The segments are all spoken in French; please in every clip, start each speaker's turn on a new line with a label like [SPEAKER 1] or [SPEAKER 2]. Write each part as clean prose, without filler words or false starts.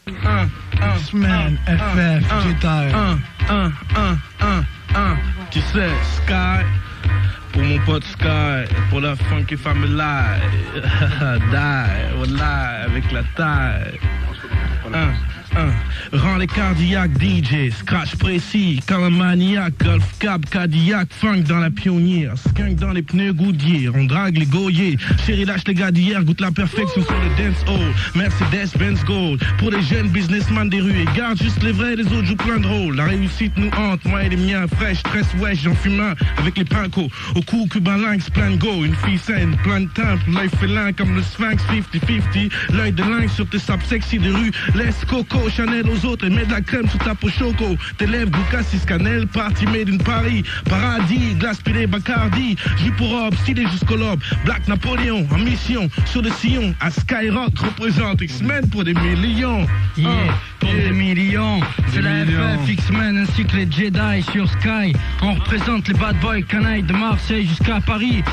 [SPEAKER 1] X-Men, FF, Jedi.
[SPEAKER 2] Tu sais, Sky, pour mon pote Sky, pour la funky family, die, voilà, avec la taille. Rends les cardiaques DJ, scratch précis, comme un maniaque, golf cab, Cadillac, funk dans la pionnière, skunk dans les pneus Goodyear, on drague les goyers, chérie lâche les gars d'hier, goûte la perfection sur le dance hall, Mercedes Benz Gold, pour les jeunes businessmen des rues, et garde juste les vrais, les autres jouent plein de rôles, la réussite nous hante, moi et les miens, fraîche, tresse, wesh, j'en fume un, avec les pincos, au cou, cubain lynx, plein de go, une fille saine, plein de timbre, l'œil félin comme le sphinx, 50-50, l'œil de lynx sur tes sapes sexy des rues, laisse coco, Chanel aux autres et mets de la crème sur ta peau choco. Tes lèvres goût cassis cannelle, party made in Paris. Paradis, glace pilée Bacardi. Jus pour robe, stylé jusqu'au lobe. Black Napoléon, en mission, sur le sillon. À Skyrock, représente X-Men pour des millions.
[SPEAKER 3] Yeah, pour des millions. C'est la FF, X-Men ainsi que les Jedi sur Sky. On représente les bad boys canailles de Marseille jusqu'à Paris.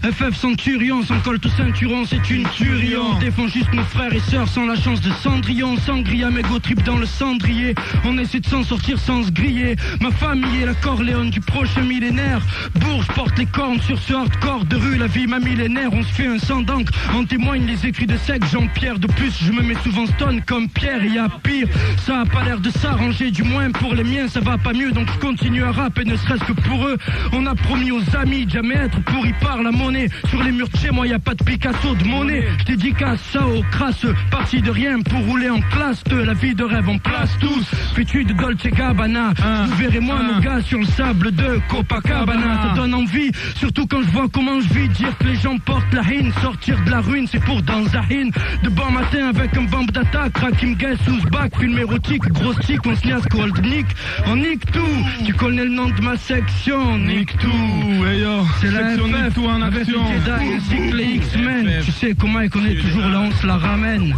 [SPEAKER 3] FF Centurion, sans col tout ceinturon, c'est une tuerie. On défend juste nos frères et sœurs sans la chance de Cendrillon. Sangria, mégot trip dans le cendrier. On essaie de s'en sortir sans se griller. Ma famille est la Corléone du prochain millénaire. Bourges porte les cornes sur ce hardcore de rue. La vie m'a millénaire, on se fait un sang d'encre. En témoignent les écrits de sec Jean-Pierre. De plus, je me mets souvent stone comme Pierre. Et y'a pire, ça a pas l'air de s'arranger. Du moins pour les miens, ça va pas mieux. Donc je continue à rapper, ne serait-ce que pour eux. On a promis aux amis de jamais être pourris par la monnaie. Sur les murs de chez moi, y a pas de Picasso de monnaie. Je dédicace ça aux crasseux. Parti de rien pour rouler en classe 2. La vie de rêve en place tous. Vêtu de Dolce Gabbana. Vous verrez moi nos gars sur le sable de Copacabana. Ça donne envie, surtout quand je vois comment je vis. Dire que les gens portent la haine. Sortir de la ruine, c'est pour dans Zahine. De bon matin avec un bamb d'attaque. Rakim Guess, Ouzbak, film érotique. Grosse tic, on se niasse, cold nick. On nique tout. Tu connais le nom de ma section. On nique tout.
[SPEAKER 1] Hey yo,
[SPEAKER 3] c'est la
[SPEAKER 1] section
[SPEAKER 3] FF,
[SPEAKER 1] nique tout en
[SPEAKER 3] avec
[SPEAKER 1] action.
[SPEAKER 3] les Jedi ainsi que les X-Men. Tu sais comment ils connaissent toujours là, on se la ramène.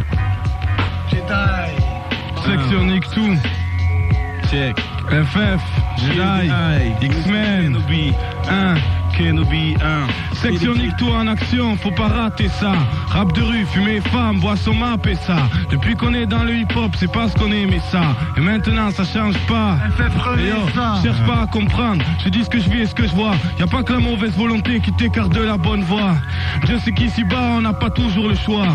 [SPEAKER 1] Section nique tout.
[SPEAKER 2] Check.
[SPEAKER 1] FF, Jedi, X-Men,
[SPEAKER 2] Kenobi 1.
[SPEAKER 1] Section nique tout en action, faut pas rater ça. Rap de rue, fumer femme, boisson map et ça. Depuis qu'on est dans le hip-hop, c'est parce qu'on aimait ça. Et maintenant ça change pas. Et yo, cherche pas à comprendre. Je dis ce que je vis et ce que je vois. Y a pas que la mauvaise volonté qui t'écarte de la bonne voie. Je sais qu'ici-bas on n'a pas toujours le choix.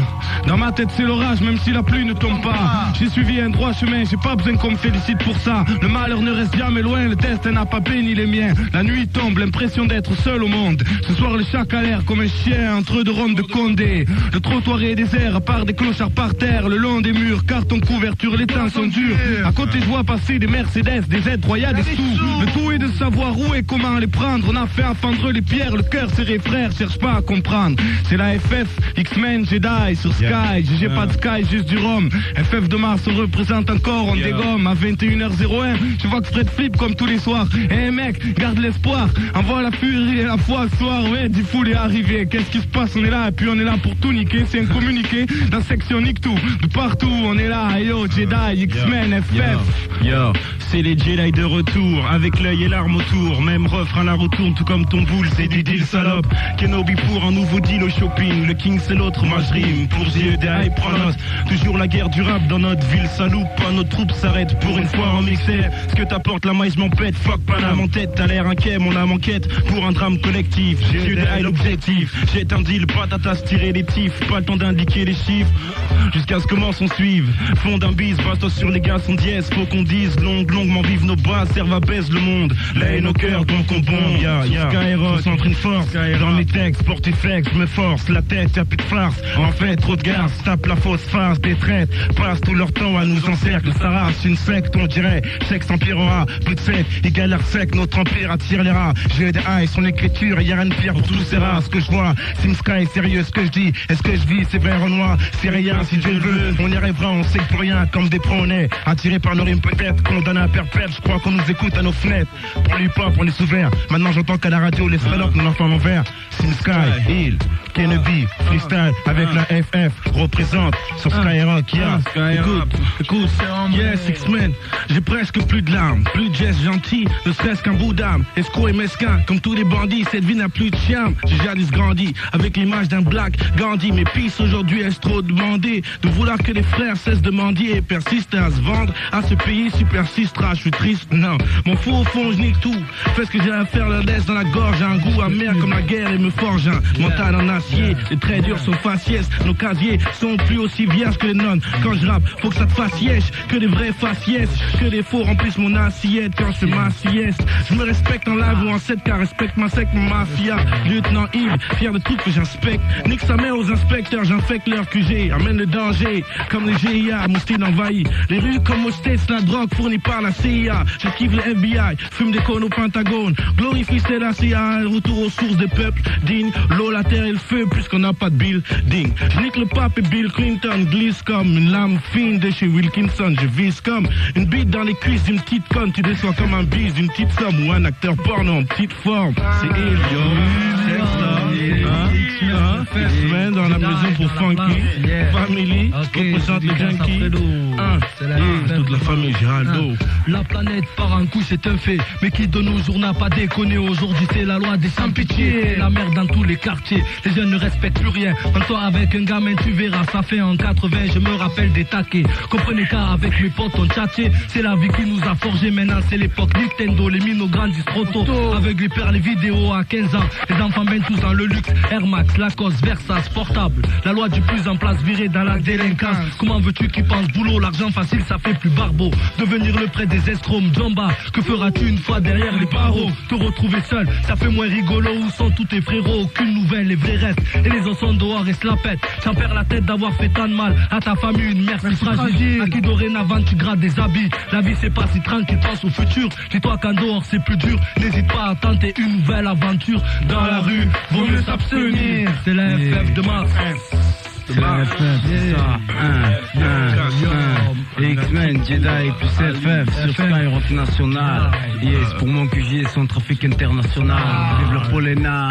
[SPEAKER 1] Dans ma tête c'est l'orage même si la pluie ne tombe pas. J'ai suivi un droit chemin, j'ai pas besoin qu'on me félicite pour ça. Le malheur ne reste jamais loin, le destin n'a pas béni les miens. La nuit tombe, l'impression d'être seul au monde. Ce soir le chat a l'air comme un chien entre deux rondes de Condé. Le trottoir est désert, à part des clochards par terre. Le long des murs, carton couverture, les temps sont durs. À côté je vois passer des Mercedes, des Z3, y'a des sous. Le tout est de savoir où et comment les prendre. On a fait affendre les pierres, le cœur serré frère, cherche pas à comprendre. C'est la FF, X-Men, Jedi, sur Sky. J'ai pas de Sky, juste du rhum. FF de Mars, on représente encore, on dégomme. À 21h01, je vois que Fred flip comme tous les soirs. Eh mec, garde l'espoir, envoie la furie et la foi ce soir. Ouais, du fou est arrivé, qu'est-ce qui se passe? On est là et puis on est là pour tout niquer. C'est un communiqué, dans section nique tout. De partout, on est là, yo, Jedi, X-Men, FF.
[SPEAKER 2] Yo, c'est les Jedi de retour, avec l'œil et l'arme autour. Même refrain la retourne, tout comme ton boule, c'est du deal salope. Kenobi pour un nouveau deal au shopping. Le king c'est l'autre, moi je rime. Pour yeux des hype pronos. Toujours la guerre du rap dans notre ville, ça loupe pas. Nos troupes s'arrêtent pour une fois en mixer. Ce que t'apportes la maille, je m'en pète. Fuck Paname en tête, t'as l'air inquiet, mon âme en quête. Pour un drame collectif, j'ai des high l'objectif. J'ai un deal, patatas, tirer les tifs. Pas le temps d'indiquer les chiffres. Jusqu'à ce que comment on suive. Fond d'un bis, bastos sur les gars sont dièse. Faut qu'on dise, longuement vive nos bras, serve à baise le monde. Là et nos cœurs, donc on bombe. Skyrock, concentre une force. Dans mes textes, porte-flex, je me force. La tête, y'a plus de farce. En fait, trop de garce, tape la fausse farce. Des traites, passent tout leur temps à nous encercler. Ça rase, une secte, on dirait. Sexe empirera, plus de fête, ils galèrent sec. Notre empire attire les rats. J'ai des highs sur l'écriture, et y'a rien de pire pour tous ces rats. Ce que je vois, Sim Sky, sérieux, ce que je dis. Est-ce que je vis, c'est vert ou noir? C'est rien, si Dieu le veut, on y arrivera, on sait que pour rien, comme des pros on est. Attirés par nos rimes peut-être, condamnés à perpète. Je crois qu'on nous écoute à nos fenêtres. Pour l'hip-hop, on est sous verre. Maintenant j'entends qu'à la radio, les salopes nous l'enfant en vert. Sim Sky, Hill. Kennedy, freestyle avec la FF, représente sur Skyrock,
[SPEAKER 1] Écoute, yes, X-Men, j'ai presque plus de larmes, plus de gestes gentils, ne serait-ce qu'un bout d'âme, escroc et mesquin, comme tous les bandits, cette vie n'a plus de charme, j'ai jadis grandi, avec l'image d'un Black Gandhi, mes pistes aujourd'hui est-ce trop demandé, de vouloir que les frères cessent de mendier et persistent à se vendre, à ce pays si persistera, je suis triste, non, m'en fous au fond, je nique tout, fais ce que j'ai à faire, la laisse dans la gorge, j'ai un goût amer comme la guerre et me forge un mental en acier, les traits durs sont faciès, nos casiers sont plus aussi vierges que les nonnes, quand je rappe, faut que ça te fasse yesh, que les vrais faciès, que les faux remplissent mon assiette quand je fais ma sieste, je me respecte en live ou en 7K, respecte ma secte, ma mafia, lieutenant Yves, fier de tout que j'inspecte, nique sa mère aux inspecteurs, j'infecte leur QG, amène le danger, comme les GIA, mon style envahit, les rues comme aux States, la drogue fournie par la CIA, je kiffe le FBI, fume des cônes au Pentagone, glorifie Selassie, retour aux sources des peuples, digne, l'eau, la terre et le feu, puisqu'on n'a pas de building, je nique le pape et Bill Clinton, glisse comme une lame fine de chez Wilkinson, je vise comme une bite dans les cuisses d'une petite conne, tu déçois comme un bise d'une petite somme ou un acteur porno en petite forme, c'est X-Men dans la maison pour Funky, Family, représente les junkies, toute la famille Géraldo.
[SPEAKER 3] La planète part un coup, c'est un fait, mais qui de nos jours n'a pas déconné, aujourd'hui c'est la loi des sans pitié, la merde dans tous les quartiers, les jeunes ne respectent plus rien, en toi avec un gamin tu verras, ça fait en 80, je me rappelle des taquets, comprenez qu'avec mes potes on tchatchait, c'est la vie qui nous a forgé, maintenant c'est l'époque Nintendo, les minos grandissent trop tôt, avec les pères, les vidéos à 15 ans, les enfants baignent tous dans le luxe, Air Max, Lacoste, Versace, portable, la loi du plus en place virée dans la délinquance, comment veux-tu qu'ils pensent boulot, l'argent facile ça fait plus barbeau, devenir le prêt des escromes, Jamba, que feras-tu une fois derrière les barreaux, te retrouver seul, ça fait moins rigolo, où sont tous tes frérots, aucune nouvelle, les vrais restent, et les os sont dehors et se la pètent, j'en perds la tête d'avoir fait tant de mal, à ta famille une mère si fragile, à qui dorénavant tu grades des habits, la vie c'est pas si tranquille, pense au futur, dis-toi qu'en dehors c'est plus dur, n'hésite pas à tenter une nouvelle aventure, dans la rue, vaut mieux s'abstenir, c'est la FF de Mars.
[SPEAKER 4] C'est la FF, c'est ça. X-Men, Jedi plus FF sur Skyrock National. Yes, pour mon QG, son trafic international. Vive le Polena.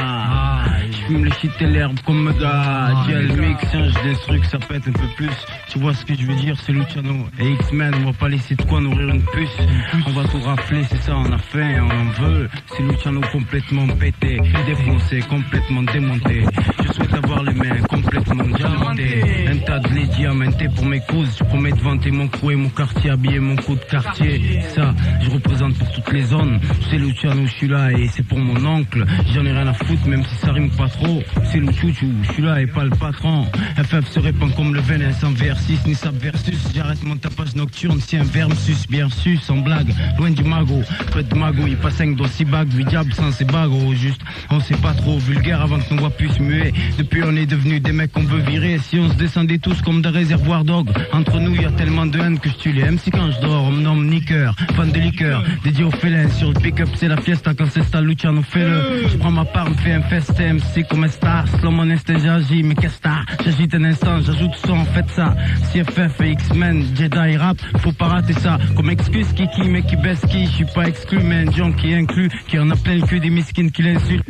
[SPEAKER 4] J'fume le shit et l'herbe comme me gars. Gel mix, change des trucs, ça pète un peu plus. Tu vois ce que je veux dire, c'est Luciano. Et X-Men, on va pas laisser de quoi nourrir une puce. On va tout rafler, c'est ça, on a faim, on en veut. C'est Luciano complètement pété, défoncé, complètement démonté. Je souhaite avoir les mains complètement diamantées. Un tas de lait diamanté pour mes causes. Je promets de vanter mon crew et mon quartier, habiller mon coup de quartier. Ça, je représente pour toutes les zones. C'est Luciano, je suis là et c'est pour mon oncle. J'en ai rien à foutre, même si ça rime pas trop. C'est Luciano, je suis là et pas le patron. FF se répand comme le venin sans VR6 ni sab versus. J'arrête mon tapage nocturne si un versus, bien su, sans blague. Loin du magot, près de magot, il passe 5 dossiers bagues, lui diable sans ses bagues. Oh, juste, on sait pas trop, vulgaire avant qu'on voit plus muet. Depuis on est devenu des mecs qu'on veut virer. Si on se descendait tous comme des réservoirs d'og, entre nous y a tellement de haine que je tue les MC quand je dors. On me nomme Nicker, fan de liqueur, dédié aux félins. Sur le pick-up c'est la fiesta quand c'est ça, Luciano fait-le. Je prends ma part, me fais un festin, MC comme un star. Selon mon instinct j'agis, mais qu'est-ce que t'as? J'agite un instant, j'ajoute son, faites ça. CFF et X-Men, Jedi rap, faut pas rater ça. Comme excuse Kiki, mais qui baisse qui, je suis pas exclu, mais un John qui inclut, qui en a plein le cul des miskines qui l'insultent.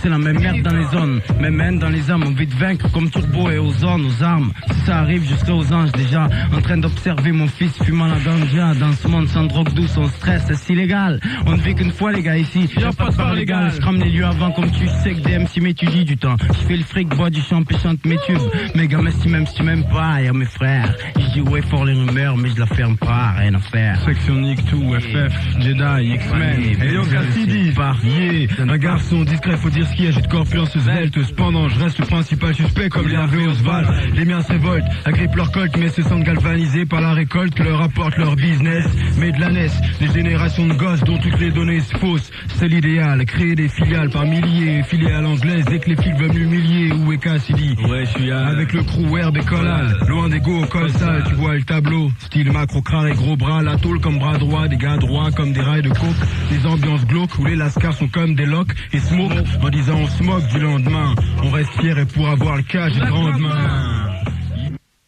[SPEAKER 4] C'est la même merde dans les zones, même haine dans les âmes, on vit de vaincre comme Turbo et Ozone, aux armes. Si ça arrive, je serai aux anges déjà, en train d'observer mon fils fumant la ganja. Dans ce monde sans drogue douce, on stresse, c'est illégal. On ne vit qu'une fois les gars ici, j'en passe par légal. Je crame les lieux avant comme tu sais que des MC m'étudient du temps. Je fais le fric, bois du champ et chante mes tubes. Mes gars, mais si tu m'aimes pas, y'a mes frères. Je dis ouais fort les rumeurs, mais je la ferme pas, rien à faire.
[SPEAKER 1] Section Nick 2, FF, Jedi, X-Men, et yo Cassidy, un garçon discret, faut dire ce qu'il y a, j'ai de corpulence svelte. Cependant, je reste le principal suspect comme les Hervé Oswald. Les miens se révoltent, agrippent leur colte, mais se sentent galvanisés par la récolte que leur apporte leur business. Mais de la NES, des générations de gosses dont toutes les données se faussent. C'est l'idéal, créer des filiales par milliers, filiales anglaises dès que les flics veulent m'humilier. Où est Cassidy? Ouais, je suis avec le crew herbe et collal. Loin des go au col sale, tu vois le tableau. Style macro crâne et gros bras, la tôle comme bras droit, des gars droits comme des rails de coke. Des ambiances glauques où les lascars sont comme des locks et smoke en disant on se moque du lendemain. On reste fier et pour avoir le cash et grande main.